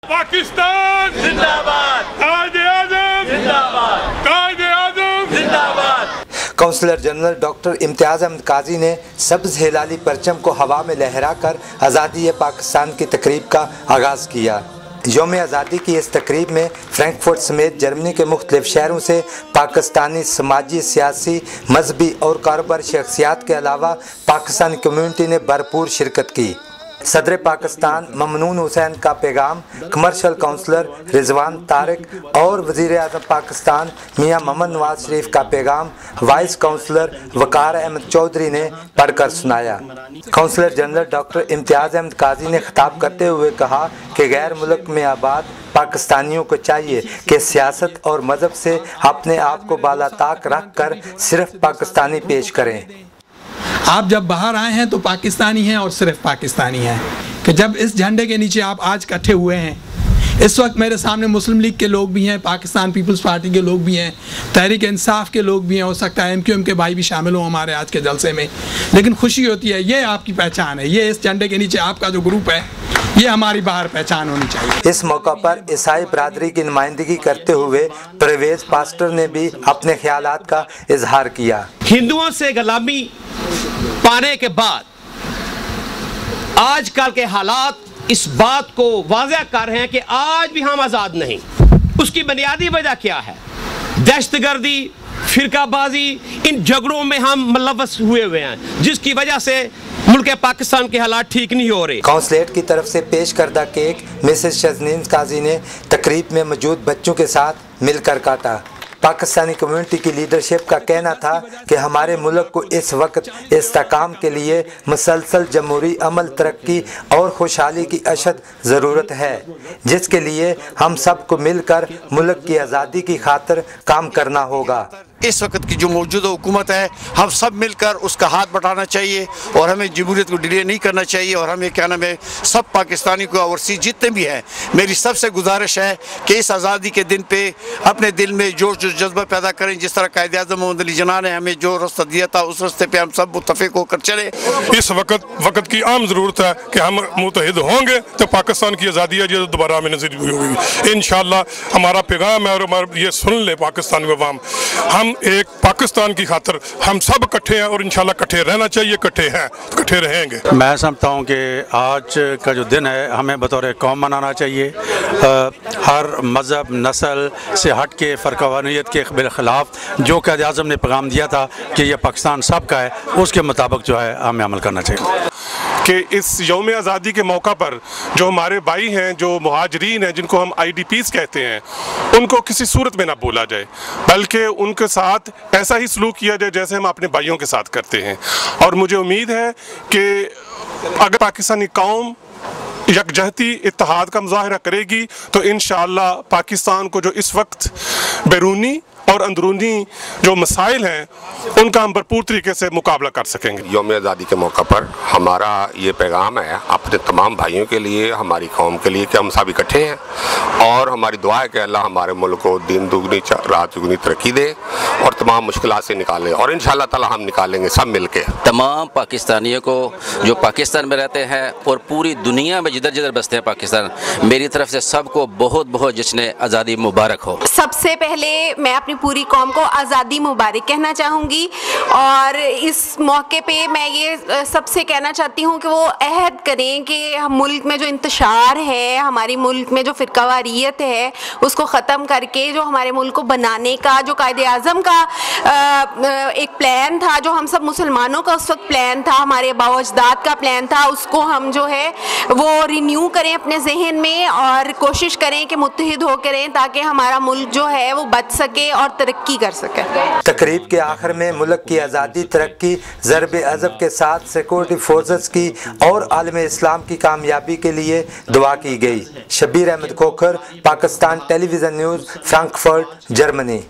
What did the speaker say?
पाकिस्तान जिंदाबाद, कायद-ए-आज़म जिंदाबाद, कायद-ए-आज़म जिंदाबाद। काउंसलर जनरल डॉक्टर इम्तियाज़ अहमद काजी ने सब्ज़ हिलाली परचम को हवा में लहराकर आज़ादी पाकिस्तान की तकरीब का आगाज़ किया। यौम आज़ादी की इस तकरीब में फ्रैंकफर्ट समेत जर्मनी के मुख्तलिफ शहरों से पाकिस्तानी समाजी, सियासी, मजहबी और कारोबारी शख्सियात के अलावा पाकिस्तानी कम्यूनिटी ने भरपूर शिरकत की। सदर पाकिस्तान ममनून हुसैन का पैगाम, कमर्शल काउंसलर रिजवान तारिक और वज़ीर आज़म पाकिस्तान मियां मोहम्मद नवाज शरीफ का पैगाम वाइस काउंसलर वकार अहमद चौधरी ने पढ़कर सुनाया। काउंसलर जनरल डॉक्टर इम्तियाज़ अहमद काजी ने खिताब करते हुए कहा कि गैर मुल्क में आबाद पाकिस्तानियों को चाहिए कि सियासत और मज़हब से अपने आप को बालाताक रख कर सिर्फ पाकिस्तानी पेश करें। आप जब बाहर आए हैं तो पाकिस्तानी हैं और सिर्फ पाकिस्तानी हैं, कि जब इस झंडे के नीचे आप आज इकट्ठे हुए हैं, इस वक्त मेरे सामने मुस्लिम लीग के लोग भी हैं, पाकिस्तान पीपल्स पार्टी के लोग भी हैं, तहरीक इंसाफ के लोग भी हैं, हो सकता है MQM के भाई भी शामिल हों हमारे आज के जलसे में। लेकिन खुशी होती है, ये आपकी पहचान है, ये इस झंडे के नीचे आपका जो ग्रुप है, ये हमारी बाहर पहचान होनी चाहिए। इस मौका पर ईसाई बरादरी की नुमाइंदगी करते हुए परवेज पास्टर ने भी अपने ख्यालात का इजहार किया। हिंदुओं से गुलामी पाने के बाद आजकल के हालात इस बात को वाज़ह कर रहे हैं कि आज भी हम आज़ाद नहीं। उसकी बुनियादी वजह क्या है? दहशतगर्दी, फिरकाबाजी, इन झगड़ों में हम मुलव्वस हुए हैं, जिसकी वजह से मुल्क पाकिस्तान के हालात ठीक नहीं हो रहे। काउंसलेट की तरफ से पेश करदा केक मिसेस शजनीन काजी ने तकरीब में मौजूद बच्चों के साथ मिलकर काटा। पाकिस्तानी कम्युनिटी की लीडरशिप का कहना था कि हमारे मुल्क को इस वक्त इस्तेकाम के लिए मुसलसल जमहूरी अमल, तरक्की और खुशहाली की अशद ज़रूरत है, जिसके लिए हम सबको मिलकर मुल्क की आज़ादी की खातिर काम करना होगा। इस वक्त की जो मौजूदा हुकूमत है, हम सब मिलकर उसका हाथ बढ़ाना चाहिए और हमें जमहूरियत को डिले नहीं करना चाहिए। और हमें क्या नाम है, सब पाकिस्तानी को ओवरसीज जितने भी हैं, मेरी सबसे गुजारिश है कि इस आज़ादी के दिन पे अपने दिल में जोश जज्बा पैदा करें। जिस तरह कायद-ए-आज़म मोहम्मद अली जिन्ना ने हमें जो रास्ता दिया था, उस रास्ते पे हम सब मुत्तफिक होकर चले। इस वक्त की आम ज़रूरत है कि हम मुत्तहिद होंगे तो पाकिस्तान की आज़ादी है जो दोबारा हमें नसीब होगी इंशाअल्लाह। हमारा पैगाम है और ये सुन ले पाकिस्तान में अवाम, हम एक पाकिस्तान की खातिर हम सब इकट्ठे हैं और इंशाल्लाह इकट्ठे रहना चाहिए, इकट्ठे हैं, इकट्ठे रहेंगे। मैं समझता हूँ कि आज का जो दिन है हमें बतौर कौम मनाना चाहिए। हर मज़हब, नस्ल से हट के फ़र्क़वानियत के खिलाफ जो कायद-ए-आज़म ने पैगाम दिया था कि यह पाकिस्तान सब का है, उसके मुताबिक जो है हमें अमल करना चाहिए। कि इस यौम आज़ादी के मौका पर जो हमारे भाई हैं, जो मुहाजिरीन हैं, जिनको हम IDPs कहते हैं, उनको किसी सूरत में ना भूला जाए, बल्कि उनके साथ ऐसा ही सलूक किया जाए जैसे हम अपने भाइयों के साथ करते हैं। और मुझे उम्मीद है कि अगर पाकिस्तानी कौम यकजहती इत्तेहाद का मुज़ाहरा करेगी तो इंशाअल्लाह पाकिस्तान को जो इस वक्त बैरूनी और अंदरूनी जो मसाइल हैं उनका हम भरपूर तरीके से मुकाबला कर सकेंगे। यौम आज़ादी के मौका पर हमारा ये पैगाम है अपने तमाम भाइयों के लिए, हमारी कौम के लिए, कि हम सब इकट्ठे हैं और हमारी दुआ है कि अल्लाह हमारे मुल्क को दिन दुगनी रात दुगनी तरक्की दे और तमाम मुश्किलात से निकाले, और इंशाअल्लाह ताला हम निकालेंगे सब मिल के। तमाम पाकिस्तानियों को जो पाकिस्तान में रहते हैं और पूरी दुनिया में जिधर जिधर बसते हैं पाकिस्तान, मेरी तरफ से सबको बहुत बहुत जश्न आज़ादी मुबारक हो। सबसे पहले मैं अपनी पूरी कौम को आज़ादी मुबारक कहना चाहूँगी और इस मौके पे मैं ये सबसे कहना चाहती हूँ कि वो अहद करें कि हम मुल्क में जो इंतशार है, हमारी मुल्क में जो फ़िरकावारियत है, उसको ख़त्म करके जो हमारे मुल्क को बनाने का जो कायद-ए-आज़म का एक प्लान था, जो हम सब मुसलमानों का उस वक्त प्लान था, हमारे बाओ-अजदाद का प्लान था, उसको हम जो है वो रिन्यू करें अपने जहन में और कोशिश करें कि मुत्तहिद होकर रहें ताकि हमारा मुल्क जो है वो बच सके और तरक्की कर सके। तकरीब के आखिर में मुल्क की आज़ादी, तरक्की, ज़र्ब-ए-अज़ब के साथ सिक्योरिटी फोर्सेस की और आलम इस्लाम की कामयाबी के लिए दुआ की गई। Shabbir Ahmad Khokhar, Pakistan television news, Frankfurt, Germany.